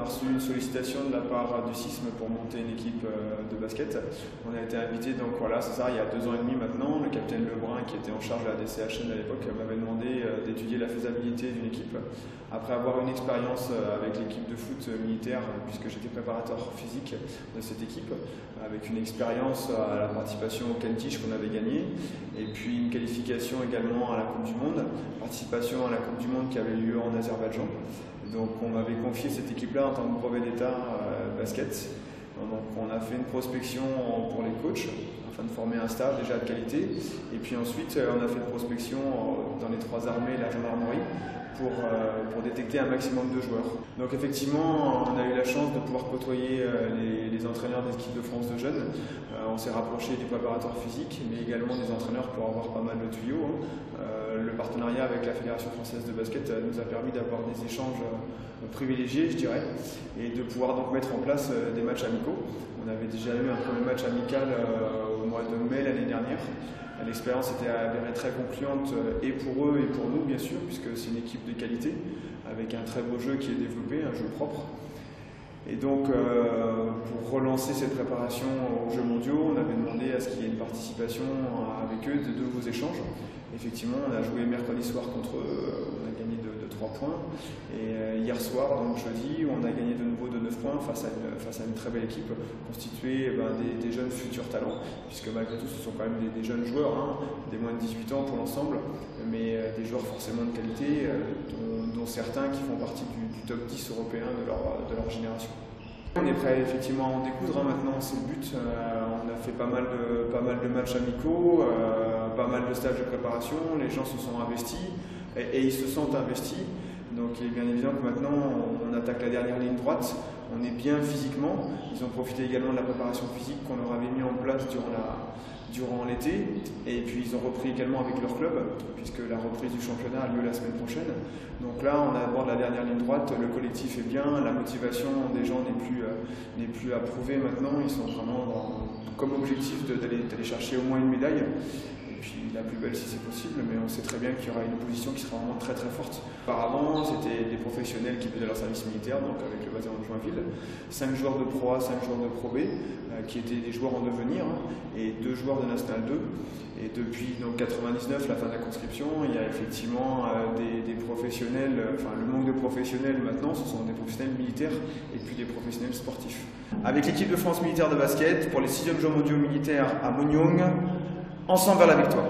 a reçu une sollicitation de la part du CISM pour monter une équipe de basket. On a été invité, donc voilà, c'est ça, il y a 2 ans et demi maintenant. Le capitaine Lebrun, qui était en charge de la DCHN à l'époque, m'avait demandé d'étudier la faisabilité d'une équipe. Après avoir une expérience avec l'équipe de foot militaire, puisque j'étais préparateur physique de cette équipe, avec une expérience à la participation au Kentish qu'on avait gagné, et puis une qualification également à la Coupe du Monde, participation à la Coupe du Monde qui avait lieu en Azerbaïdjan. Donc on m'avait confié cette équipe-là en tant que brevet d'État basket. Donc on a fait une prospection pour les coachs, afin de former un staff déjà de qualité. Et puis ensuite on a fait une prospection dans les 3 armées et la gendarmerie pour détecter un maximum de joueurs. Donc effectivement, on a eu la chance de pouvoir côtoyer les entraîneurs des équipes de France de jeunes. On s'est rapproché du préparateur physique, mais également des entraîneurs pour avoir pas mal de tuyaux. Le partenariat avec la Fédération française de basket nous a permis d'avoir des échanges privilégiés, je dirais, et de pouvoir donc mettre en place des matchs amicaux. On avait déjà eu un premier match amical au mois de mai l'année dernière. L'expérience était avérée très concluante et pour eux et pour nous, bien sûr, puisque c'est une équipe de qualité, avec un très beau jeu qui est développé, un jeu propre. Et donc, pour relancer cette préparation aux Jeux mondiaux, on avait demandé à ce qu'il y ait une participation avec eux de nouveaux échanges. Effectivement, on a joué mercredi soir contre eux, on a gagné de 3 points. Et hier soir, donc jeudi, on a gagné de nouveau de 9 points face à une très belle équipe constituée des jeunes futurs talents, puisque malgré tout, ce sont quand même des jeunes joueurs, hein, des moins de 18 ans pour l'ensemble, mais des joueurs forcément de qualité, dont certains qui font partie du top 10 européen de leur génération. On est prêt effectivement à en découdre, hein, maintenant, c'est le but. On a fait pas mal de matchs amicaux, pas mal de stages de préparation, les gens se sont investis et ils se sentent investis. Donc il est bien évident que maintenant on attaque la dernière ligne droite, on est bien physiquement. Ils ont profité également de la préparation physique qu'on leur avait mis en place durant l'été, et puis ils ont repris également avec leur club, puisque la reprise du championnat a lieu la semaine prochaine. Donc là, on aborde la dernière ligne droite, le collectif est bien, la motivation des gens n'est plus à prouver maintenant, ils sont vraiment comme objectif d'aller chercher au moins une médaille, et puis la plus belle si c'est possible, mais on sait très bien qu'il y aura une opposition qui sera vraiment très très forte. Auparavant, c'était des professionnels qui faisaient leur service militaire, donc avec le bassin de Joinville, 5 joueurs de Pro A, 5 joueurs de Pro B, qui étaient des joueurs en devenir, et 2 joueurs de National 2. Et depuis donc 99, la fin de la conscription, il y a effectivement des professionnels, enfin le manque de professionnels maintenant, ce sont des professionnels militaires et puis des professionnels sportifs. Avec l'équipe de France militaire de basket, pour les 6e Jeux mondiaux militaires à Moonyong, ensemble vers la victoire.